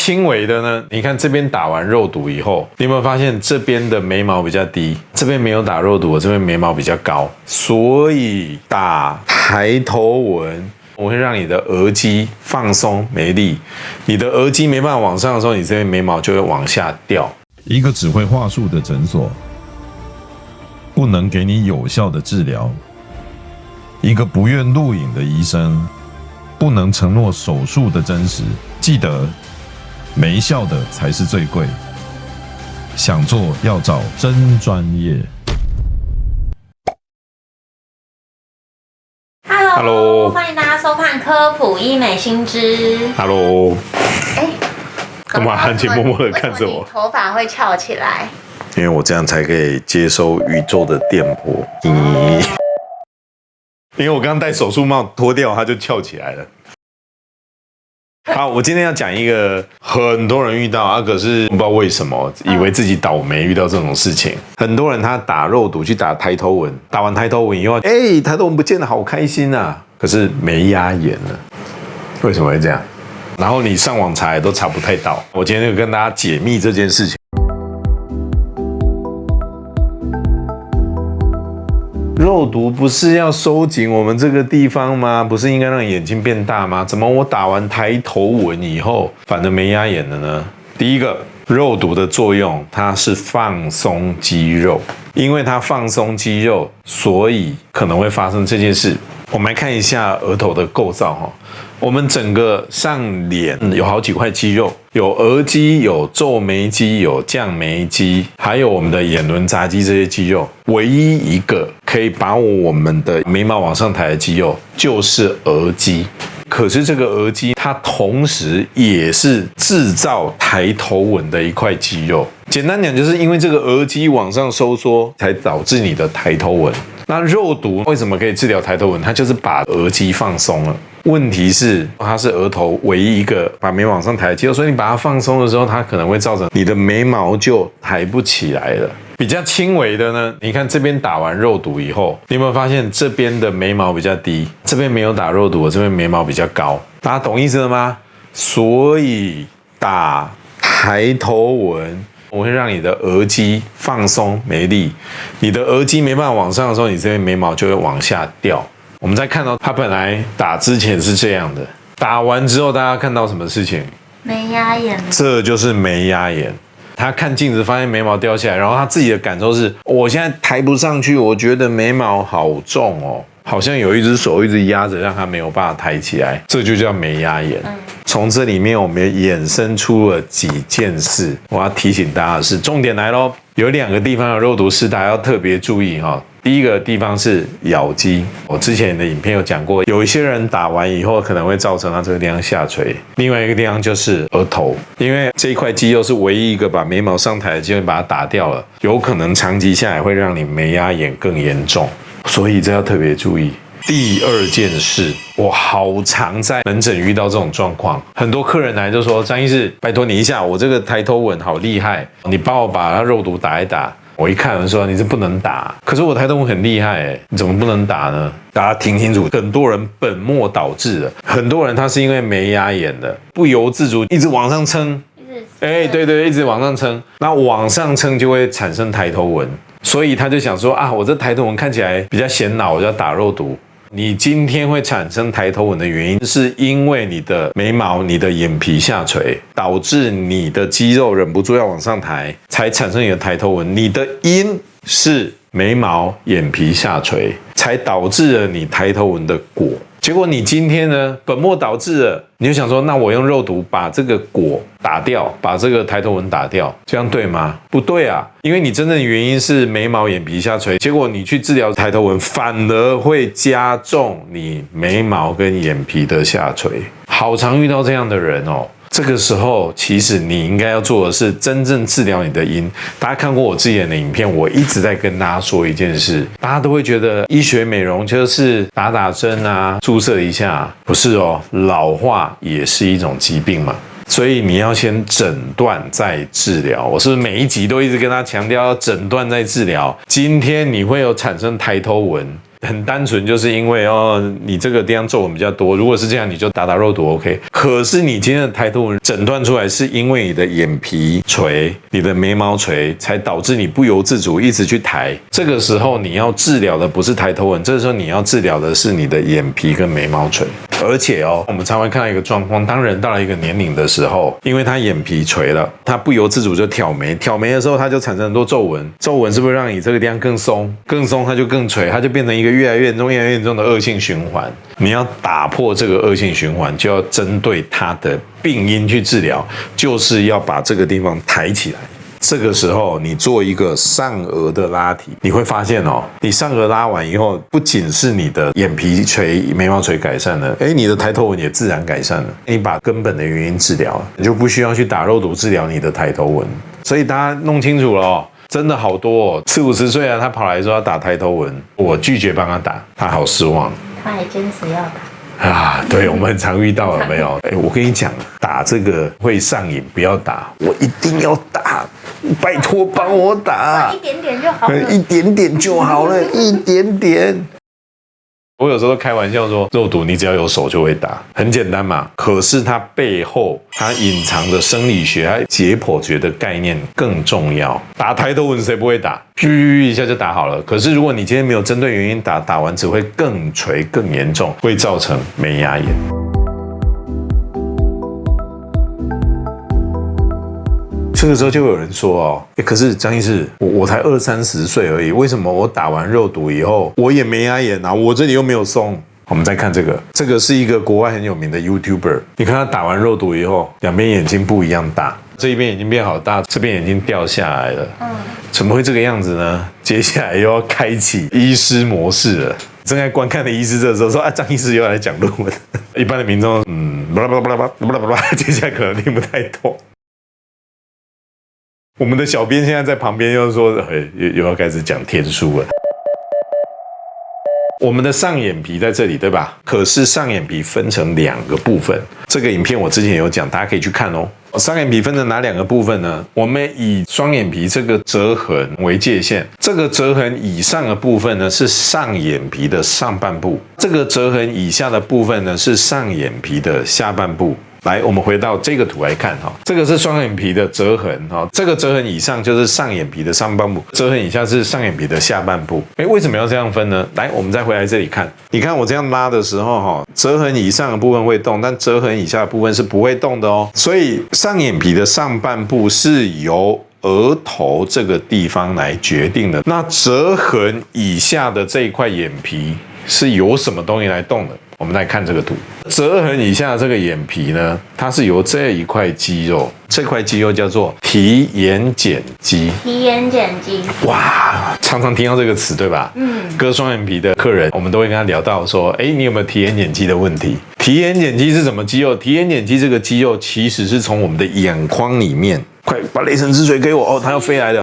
轻微的呢，你看这边打完肉毒以后，你有没有发现这边的眉毛比较低，这边没有打肉毒，我这边眉毛比较高，所以打抬头纹，我会让你的额肌放松没力，你的额肌没办法往上的时候，你这边眉毛就会往下掉。一个只会话术的诊所，不能给你有效的治疗；一个不愿录影的医生，不能承诺手术的真实。记得，没效的才是最贵。想做要找真专业。Hello， 欢迎大家收看科普医美新知。Hello， 干嘛很很默默的看着我？头发会翘起来，因为我这样才可以接收宇宙的电波。因为我刚刚戴手术帽脱掉，它就翘起来了。好，我今天要讲一个很多人遇到啊，可是不知道为什么以为自己倒霉遇到这种事情。很多人他打肉毒去打抬头纹，打完抬头纹以后，抬头纹不见得好开心啊，可是没压眼了，为什么会这样？然后你上网查也都查不太到。我今天就跟大家解密这件事情。肉毒不是要收紧我们这个地方吗？不是应该让眼睛变大吗？怎么我打完抬头纹以后反而没压眼了呢？第一个，肉毒的作用它是放松肌肉，因为它放松肌肉，所以可能会发生这件事。我们来看一下额头的构造哈。我们整个上脸有好几块肌肉，有额肌、有皱眉肌、有降眉肌，还有我们的眼轮匝肌这些肌肉。唯一一个可以把我们的眉毛往上抬的肌肉就是额肌。可是这个额肌它同时也是制造抬头纹的一块肌肉。简单讲，就是因为这个额肌往上收缩，才导致你的抬头纹。那肉毒为什么可以治疗抬头纹？它就是把额肌放松了。问题是，它是额头唯一一个把眉毛往上抬的肌肉，所以你把它放松的时候，它可能会造成你的眉毛就抬不起来了。比较轻微的呢，你看这边打完肉毒以后，你有没有发现这边的眉毛比较低，这边没有打肉毒，我这边眉毛比较高，大家懂意思了吗？所以打抬头纹，我会让你的额肌放松没力，你的额肌没办法往上的时候，你这边眉毛就会往下掉。我们再看到它本来打之前是这样的，打完之后大家看到什么事情？没压眼，这就是没压眼。他看镜子发现眉毛掉下来，然后他自己的感受是：我现在抬不上去，我觉得眉毛好重哦，好像有一只手一直压着，让他没有办法抬起来，这就叫没压眼。从这里面我们衍生出了几件事，我要提醒大家的是，重点来咯，有2个地方的肉毒是大家要特别注意哈。第一个地方是咬肌，我之前的影片有讲过，有一些人打完以后可能会造成他这个地方下垂。另外一个地方就是额头，因为这一块肌肉是唯一一个把眉毛上抬的肌肉，把它打掉了，有可能长期下来会让你眉压眼更严重，所以这要特别注意。第二件事，我好常在门诊遇到这种状况，很多客人来就说：张医师，拜托你一下，我这个抬头纹好厉害，你帮我把它肉毒打一打。我一看，我说你这不能打，可是我抬头纹很厉害，你怎么不能打呢？大家听清楚，很多人本末倒置了，很多人他是因为没压眼的，不由自主一直往上撑，对，一直往上撑，那往上撑就会产生抬头纹，所以他就想说啊，我这抬头纹看起来比较显老，我就要打肉毒。你今天会产生抬头纹的原因，是因为你的眉毛、你的眼皮下垂，导致你的肌肉忍不住要往上抬，才产生你的抬头纹。你的因是眉毛、眼皮下垂，才导致了你抬头纹的果。结果你今天呢，本末倒置了，你就想说，那我用肉毒把这个果打掉，把这个抬头纹打掉，这样对吗？不对啊，因为你真正的原因是眉毛、眼皮下垂，结果你去治疗抬头纹，反而会加重你眉毛跟眼皮的下垂。好常遇到这样的人哦。这个时候，其实你应该要做的是真正治疗你的因。大家看过我之前的影片，我一直在跟大家说一件事，大家都会觉得医学美容就是打打针啊，注射一下，不是哦，老化也是一种疾病嘛。所以你要先诊断再治疗，我是不是每一集都一直跟他强调要诊断再治疗？今天你会有产生抬头纹，很单纯，就是因为你这个地方皱纹比较多，如果是这样，你就打肉毒 OK。可是你今天的抬头纹诊断出来是因为你的眼皮垂、你的眉毛垂，才导致你不由自主一直去抬。这个时候你要治疗的不是抬头纹，这个时候你要治疗的是你的眼皮跟眉毛垂。而且我们常会看到一个状况，当人到了一个年龄的时候，因为他眼皮垂了，他不由自主就挑眉，挑眉的时候他就产生很多皱纹，皱纹是不是让你这个地方更松，更松它就更垂，它就变成一个越来越严重、越来越严重的恶性循环。你要打破这个恶性循环，就要针对它的病因去治疗，就是要把这个地方抬起来。这个时候你做一个上颚的拉提，你会发现你上颚拉完以后，不仅是你的眼皮垂、眉毛垂改善了，你的抬头纹也自然改善了。你把根本的原因治疗了，你就不需要去打肉毒治疗你的抬头纹。所以大家弄清楚了真的好多40-50岁他跑来说要打抬头纹，我拒绝帮他打，他好失望。他还坚持要打啊，对，我们很常遇到了没有？我跟你讲，打这个会上瘾，不要打，我一定要打，拜托帮我打，一点点就好了，一点点就好了，一点点。我有时候都开玩笑说，肉毒你只要有手就会打，很简单嘛。可是它背后它隐藏的生理学、还解剖学的概念更重要。打抬头纹谁不会打？吁一下就打好了。可是如果你今天没有针对原因打，打完只会更垂、更严重，会造成眉压眼。这个时候就有人说可是张医师，我才20-30岁而已，为什么我打完肉毒以后我也眉压眼啊？我这里又没有松。我们再看这个是一个国外很有名的 YouTuber， 你看他打完肉毒以后，两边眼睛不一样大，这一边眼睛变好大，这边眼睛掉下来了。怎么会这个样子呢？接下来又要开启医师模式了。正在观看的医师这时候说张医师又来讲论文，一般的民众巴拉巴拉巴拉巴拉巴拉，接下来可能听不太懂。我们的小编现在在旁边又说又要开始讲天书了。我们的上眼皮在这里，对吧？可是上眼皮分成2个部分，这个影片我之前有讲，大家可以去看上眼皮分成哪2个部分呢？我们以双眼皮这个折痕为界限，这个折痕以上的部分呢是上眼皮的上半部，这个折痕以下的部分呢是上眼皮的下半部。来，我们回到这个图来看这个是双眼皮的折痕这个折痕以上就是上眼皮的上半部，折痕以下是上眼皮的下半部。为什么要这样分呢？来，我们再回来这里看，你看我这样拉的时候折痕以上的部分会动，但折痕以下的部分是不会动的所以上眼皮的上半部是由额头这个地方来决定的，那折痕以下的这一块眼皮是由什么东西来动的？我们来看这个图，折痕以下的这个眼皮呢，它是由这一块肌肉，这块肌肉叫做提眼睑肌。提眼睑肌，哇，常常听到这个词，对吧？割双眼皮的客人，我们都会跟他聊到说，你有没有提眼睑肌的问题？提眼睑肌是什么肌肉？提眼睑肌这个肌肉其实是从我们的眼眶里面，快把雷神之锤给我它要飞来了。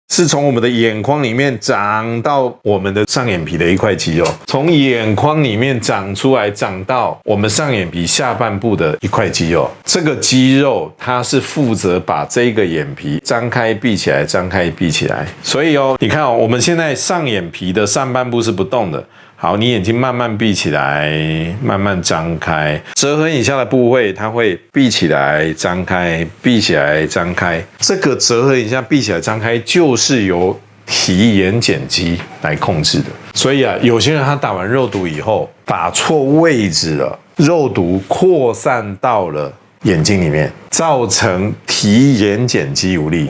是从我们的眼眶里面长到我们的上眼皮的一块肌肉，从眼眶里面长出来，长到我们上眼皮下半部的一块肌肉。这个肌肉它是负责把这个眼皮张开闭起来，张开闭起来。所以你看我们现在上眼皮的上半部是不动的。好，你眼睛慢慢闭起来，慢慢张开，折痕以下的部位它会闭起来、张开、闭起来、张开。这个折痕以下闭起来、张开就是由提眼睑肌来控制的。所以有些人他打完肉毒以后打错位置了，肉毒扩散到了眼睛里面，造成提眼睑肌无力。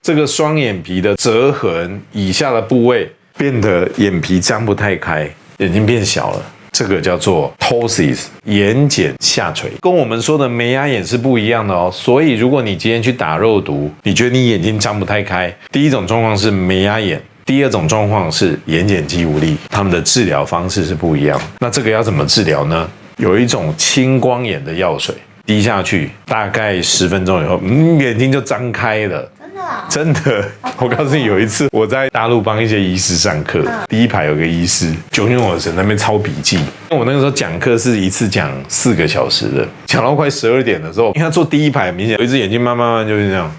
这个双眼皮的折痕以下的部位变得眼皮张不太开，眼睛变小了，这个叫做 ptosis， 眼睑下垂，跟我们说的眉压眼是不一样的所以如果你今天去打肉毒，你觉得你眼睛张不太开，第一种状况是眉压眼，第二种状况是眼睑肌无力，他们的治疗方式是不一样。那这个要怎么治疗呢？有一种青光眼的药水，滴下去大概10分钟以后，眼睛就张开了。真的，我告诉你，有一次我在大陆帮一些医师上课，第一排有个医师炯炯有神，那边抄笔记。我那个时候讲课是一次讲4个小时的，讲到快12点的时候，因为他坐第一排，明显有一只眼睛慢慢就是这样，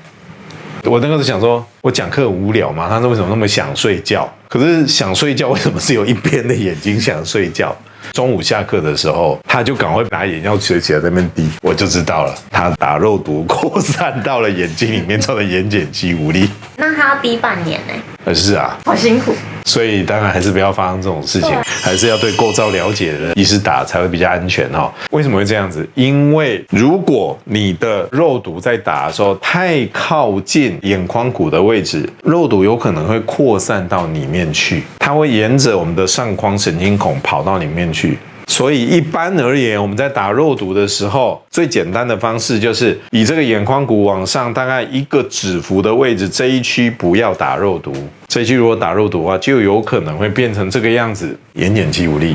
我那个时候想说，我讲课很无聊嘛，他说为什么那么想睡觉？可是想睡觉，为什么是有一边的眼睛想睡觉？中午下课的时候，他就赶快拿眼药水起来在那边滴，我就知道了，他打肉毒扩散到了眼睛里面，造成眼睑肌无力。那他要滴半年呢？是啊，好辛苦。所以当然还是不要发生这种事情，还是要对构造了解的医师打才会比较安全哈。为什么会这样子？因为如果你的肉毒在打的时候太靠近眼眶骨的位置，肉毒有可能会扩散到里面去，它会沿着我们的上眶神经孔跑到里面去。所以一般而言，我们在打肉毒的时候，最简单的方式就是以这个眼眶骨往上大概1个指幅的位置，这一区不要打肉毒。这一区如果打肉毒的话，就有可能会变成这个样子，眼睑肌无力。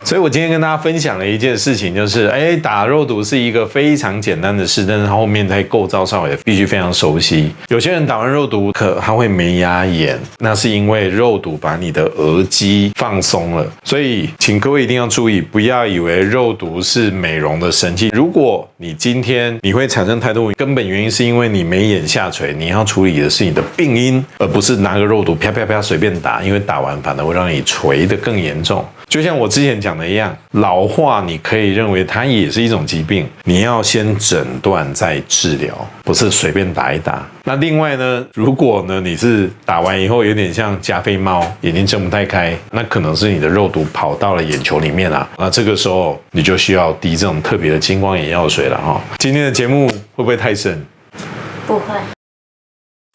所以我今天跟大家分享了一件事情，就是打肉毒是一个非常简单的事，但是它后面在构造上也必须非常熟悉。有些人打完肉毒他会没压眼，那是因为肉毒把你的额肌放松了。所以请各位一定要注意，不要以为肉毒是美容的神器。如果你今天你会产生太多根本原因是因为你眉眼下垂，你要处理的是你的病因，而不是拿个肉毒啪啪啪随便打，因为打完反而会让你垂得更严重。就像我之前讲的一样，老化你可以认为它也是一种疾病，你要先诊断再治疗，不是随便打一打。那另外呢，如果呢你是打完以后有点像加菲猫，眼睛睁不太开，那可能是你的肉毒跑到了眼球里面啦。那这个时候你就需要滴这种特别的青光眼药水了哈。今天的节目会不会太深？不会。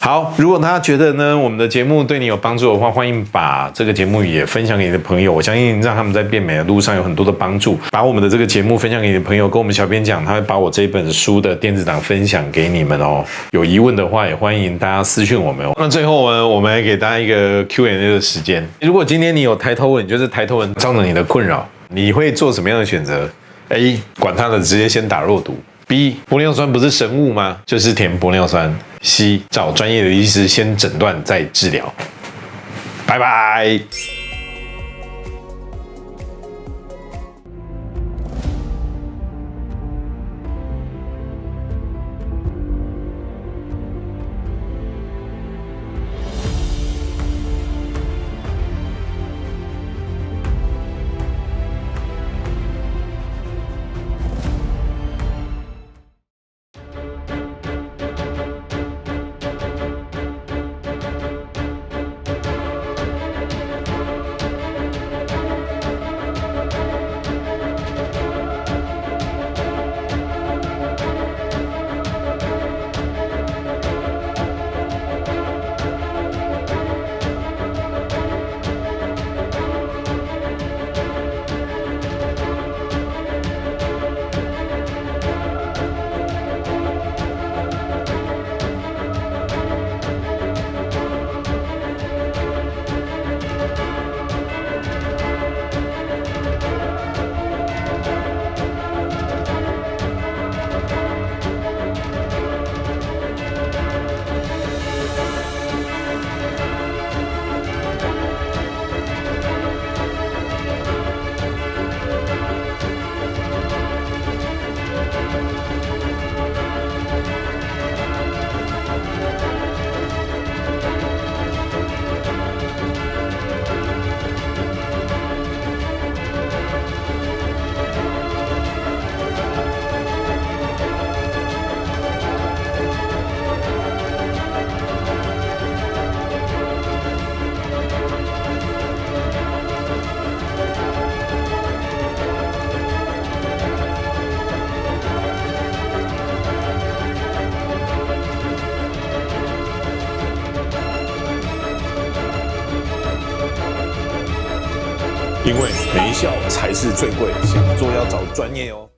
好，如果大家觉得呢我们的节目对你有帮助的话，欢迎把这个节目也分享给你的朋友，我相信让他们在变美的路上有很多的帮助。把我们的这个节目分享给你的朋友，跟我们小编讲，他会把我这本书的电子档分享给你们哦。有疑问的话，也欢迎大家私讯我们哦。那最后呢，我们来给大家一个 Q&A 的时间。如果今天你有抬头纹，就是抬头纹造成你的困扰，你会做什么样的选择？ A. 管他的，直接先打肉毒。B. 玻尿酸不是神物吗？就是填玻尿酸。C. 找专业的医师先诊断再治疗。拜拜。因为没效才是最贵，想做要找专业哦。